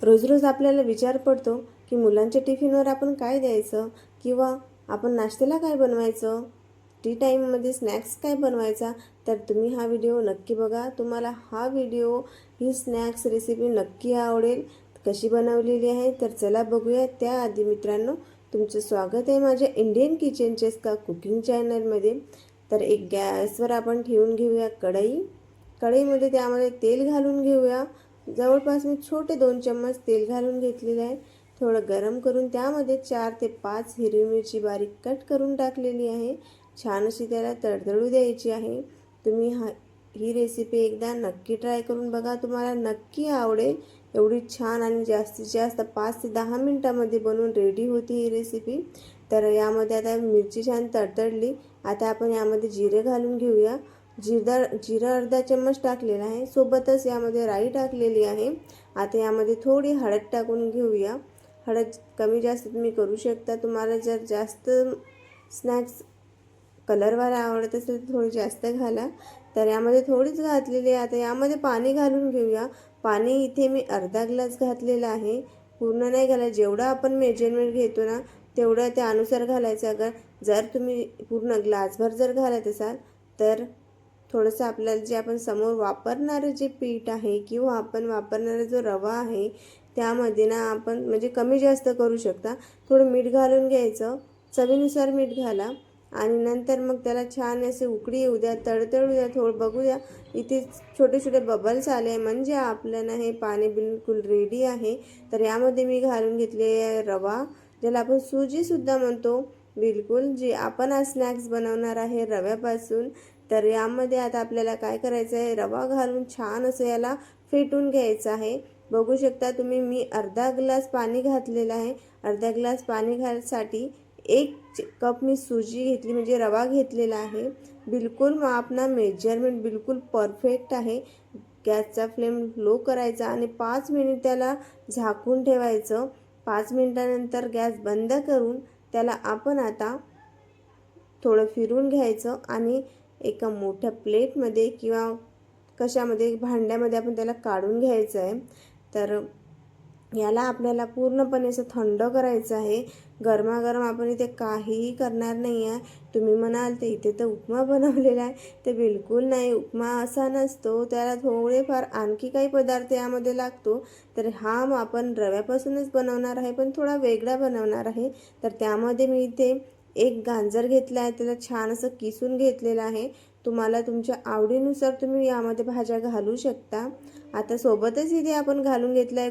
रोज रोज आपल्याला विचार पडतो की मुलांच्या टिफिनवर आपण काय द्यायचं किंवा आपण नाश्त्याला काय बनवायचं, टी टाईममध्ये स्नॅक्स काय बनवायचा. तर तुम्ही हा व्हिडिओ नक्की बघा. तुम्हाला ही स्नॅक्स रेसिपी नक्की आवडेल. कशी बनवलेली आहे तर चला बघूया. त्याआधी मित्रांनो, तुमचं स्वागत आहे माझ्या इंडियन किचन चेस्का कुकिंग चॅनलमध्ये. तर एक गॅसवर आपण ठेवून घेऊया कढईमध्ये त्यामध्ये तेल घालून घेऊया. जवळपास मी छोटे 2 चम्मच तेल घालून घेतलेले आहे. थोडं गरम करून त्यामध्ये 4 ते 5 हिरवी मिरची बारीक कट करून टाकलेली आहे. छान अशी त्याला तडतडू द्यायची आहे. तुम्ही ही रेसिपी एकदा नक्की ट्राय करून बघा. तुम्हाला नक्की आवडेल. एवढी छान आणि जास्तीत जास्त 5 ते 10 मिनिटांमध्ये बनवून रेडी होती ही रेसिपी. तर यामध्ये आता मिरची छान तडतडली. आता आपण यामध्ये जिरे घालून घेऊया. जिरा अर्धा चम्मच टाकलेला आहे. सोबतच यामध्ये राई टाकलेली आहे. आता यामध्ये थोडी हळद टाकून घेऊया. हळद कमी जास्त तुम्ही करू शकता. तुम्हाला जर जास्त स्नॅक्स कलरवाला आवडत असेल तर थोडी जास्त घाला. तर यामध्ये थोडीच घातलेली आहे. आता यामध्ये पाणी घालून घेऊया. पाणी इथे मी अर्धा ग्लास घातलेला आहे. पूर्ण नाही घाला. जेवढं आपण मेजरमेंट घेतो ना तेवढं त्यानुसार घालायचं. जर तुम्ही पूर्ण ग्लासभर जर घालत असाल तर थोडंसं आपल्याला जे आपण समोर वापरणारं जे पीठ आहे किंवा आपण वापरणारा जो रवा आहे त्यामध्ये ना आपण म्हणजे कमी जास्त करू शकता. थोडं मीठ घालून घ्यायचं. चवीनुसार मीठ घाला आणि नंतर मग त्याला छान असे उकळी येऊ द्या, तडतडू द्या. थोडं बघूया इथे छोटे छोटे बबल्स आले म्हणजे आपल्याला हे पाणी बिलकुल रेडी आहे. तर यामध्ये मी घालून घेतले रवा, ज्याला आपण सुजीसुद्धा म्हणतो. बिलकुल जे आपण आज स्नॅक्स बनवणार आहे रव्यापासून. तर यामध्ये आता आपल्याला काय करायचं आहे, रवा घालून छान असं याला फेटून घ्यायचं आहे. बघू शकता तुम्ही मी अर्धा ग्लास पाणी घातलेलं आहे. अर्धा ग्लास पाणी घालण्यासाठी 1 कप मी सुजी घेतली म्हणजे रवा घेतलेला आहे. बिलकुल मापना मेजरमेंट बिलकुल परफेक्ट आहे. गॅसचा फ्लेम लो करायचा आणि 5 मिनिट त्याला झाकून ठेवायचं. 5 मिनिटानंतर गॅस बंद करून त्याला आपण आता थोडं फिरून घ्यायचं आणि एका मोठ्या प्लेटमध्ये किंवा कशामध्ये भांड्यामध्ये आपण त्याला काढून घ्यायचं आहे. तर याला आपल्याला पूर्णपणे असं थंड करायचं आहे. गरमागरम आपण इथे काहीही करणार नाही आहे. तुम्ही म्हणाल तर इथे तर उपमा बनवलेला आहे. तर बिलकुल नाही, उपमा असा नसतो. त्याला थोडेफार आणखी काही पदार्थ यामध्ये लागतो. तर हा आपण रव्यापासूनच बनवणार आहे पण थोडा वेगळा बनवणार आहे. तर त्यामध्ये मी इथे 1 गाजर घेतला आहे. त्याला छान असं किसून घेतलेलं आहे. तुम्हाला तुमच्या आवडीनुसार तुम्ही यामध्ये भाज्या घालू शकता. आता सोबतच इथे आपण घालून घेतलं आहे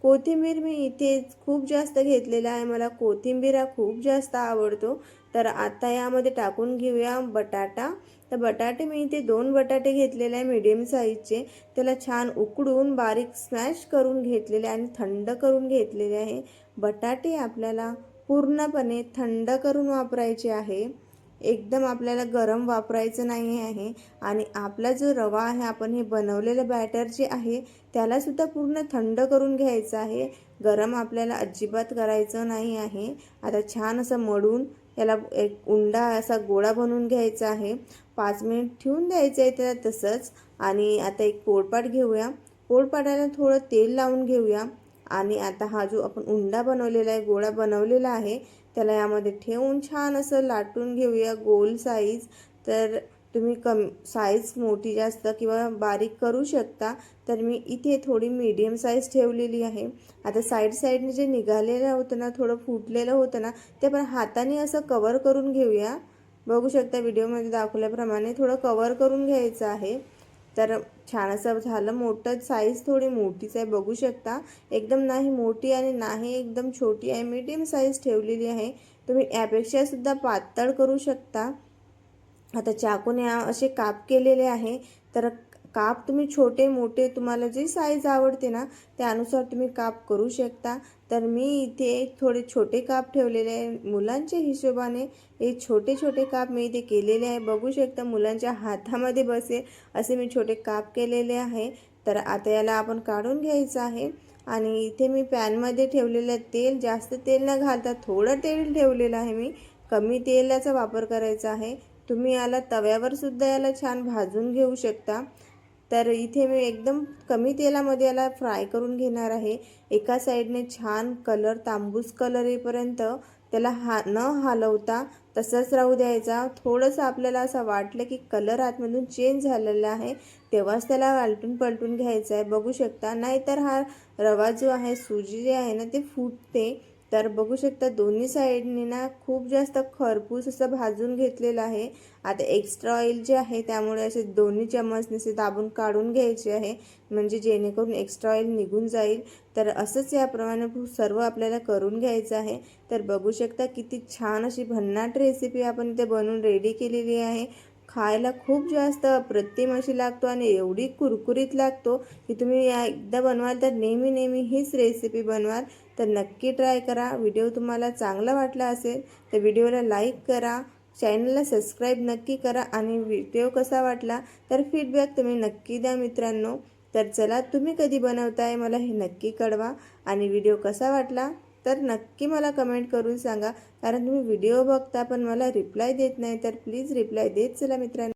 कोथिंबीर मी इथे खूप जास्त घेतलेला आहे. मला कोथिंबीर हा खूप जास्त आवडतो. तर आता यामध्ये टाकून घेऊया बटाटा. तर बटाटे मी इथे 2 बटाटे घेतलेले आहे मीडियम साईजचे. त्याला छान उकडून बारीक स्मॅश करून घेतलेले आणि थंड करून घेतलेले आहे. बटाटे आपल्याला पूर्णपणे थंड करून वापरायचे आहे. एकदम आपल्याला गरम वापरायचं नाही आहे. आणि आपला जो रवा आहे, आपण हे बनवलेलं बॅटर जे आहे त्यालासुद्धा पूर्ण थंड करून घ्यायचं आहे. गरम आपल्याला अजिबात करायचं नाही आहे. आता छान असं मळून याला एक उंडा असा गोळा बनवून घ्यायचा आहे. 5 मिनिट ठेवून द्यायचं आहे त्याला तसंच. आणि आता एक पोळपाट घेऊया. पोळपाटाला थोडं तेल लावून घेऊया आणि आता हा जो आपण उंडा बनवलेला आहे, गोळा बनवलेला आहे, त्याला यामध्ये ठेवून छान असं लाटून घेऊया गोल साईज. तर तुम्ही साईज मोठी जास्त किंवा बारीक करू शकता. तर मी इथे थोडी मीडियम साईज ठेवलेली आहे. आता साईडने जे निघालेलं होतं ना, थोडं फुटलेलं होतं ना, ते पण हाताने असं कवर करून घेऊया. बघू शकता व्हिडिओमध्ये दाखवल्याप्रमाणे थोडं कवर करून घ्यायचं आहे. तर छान असं झालं. मोठं साईज थोडी मोठीच आहे बघू शकता. एकदम नाही मोठी आणि नाही एकदम छोटी आहे, मीडियम साईज ठेवलेली आहे. तुम्ही यापेक्षा सुद्धा पातळ करू शकता. आता चाकूने असे काप केलेले आहे. तर काप तुम्ही छोटे मोठे तुम्हाला जी साईज आवडते ना त्यानुसार तुम्ही काप करू शकता. तर मी इथे थोडे छोटे काप ठेवलेले आहे मुलांच्या हिशोबाने. हे छोटे छोटे काप मी इथे केलेले आहे. बघू शकता मुलांच्या हातामध्ये बसेल असे मी छोटे काप केलेले आहे. तर आता याला आपण काढून घ्यायचं आहे. आणि इथे मी पॅनमध्ये ठेवलेलं तेल, जास्त तेल न घालता थोडं तेल ठेवलेलं आहे मी. कमी तेलाचा वापर करायचा आहे. तुम्ही याला तव्यावर सुद्धा याला छान भाजून घेऊ शकता. तर इथे मी एकदम कमी तेलामध्ये याला फ्राय करून घेणार आहे। एका साईडने छान कलर तांबूस कलर येईपर्यंत त्याला न हलवता तसंच राहू द्यायचा। थोडंसं आपल्याला असं वाटलं की कलर आतमधून चेंज झालेला आहे तेव्हाच त्याला आलटून पलटून घ्यायचं आहे, बघू शकता। नाहीतर हा रवा जो आहे, सुजी जे आहे ना, ते फुटते। तर बघू शकता दोन्ही साईडने ना खूप जास्त खरपूस असं भाजून घेतलेलं आहे। आता एक्स्ट्रा ऑइल जे आहे त्यामुळे असे दोन्ही चम्मचने असे दाबून काढून घ्यायचे आहे, म्हणजे जेणेकरून एक्स्ट्रा ऑइल निघून जाईल। तर असंच याप्रमाणे सर्व आपल्याला करून घ्यायचं आहे। तर बघू शकता किती छान अशी भन्नाट रेसिपी आपण इथे बनवून रेडी केलेली आहे। खायला खूप जास्त अप्रतिम अशी लागतो आणि एवढी कुरकुरीत लागतो की तुम्ही एकदा बनवाल तर नेहमी हीच रेसिपी बनवाल। तर नक्की ट्राय करा। व्हिडिओ तुम्हाला चांगला वाटला असेल तर व्हिडिओला लाईक करा, चॅनलला सबस्क्राईब नक्की करा आणि व्हिडिओ कसा वाटला तर फीडबॅक तुम्ही नक्की द्या मित्रांनो। तर चला, तुम्ही कधी बनवताय मला हे नक्की कळवा आणि व्हिडिओ कसा वाटला तर नक्की मला कमेंट करून सांगा, कारण तुम्ही व्हिडिओ बघता पण मला रिप्लाय देत नाही, तर प्लीज रिप्लाय देत चला मित्रांनो।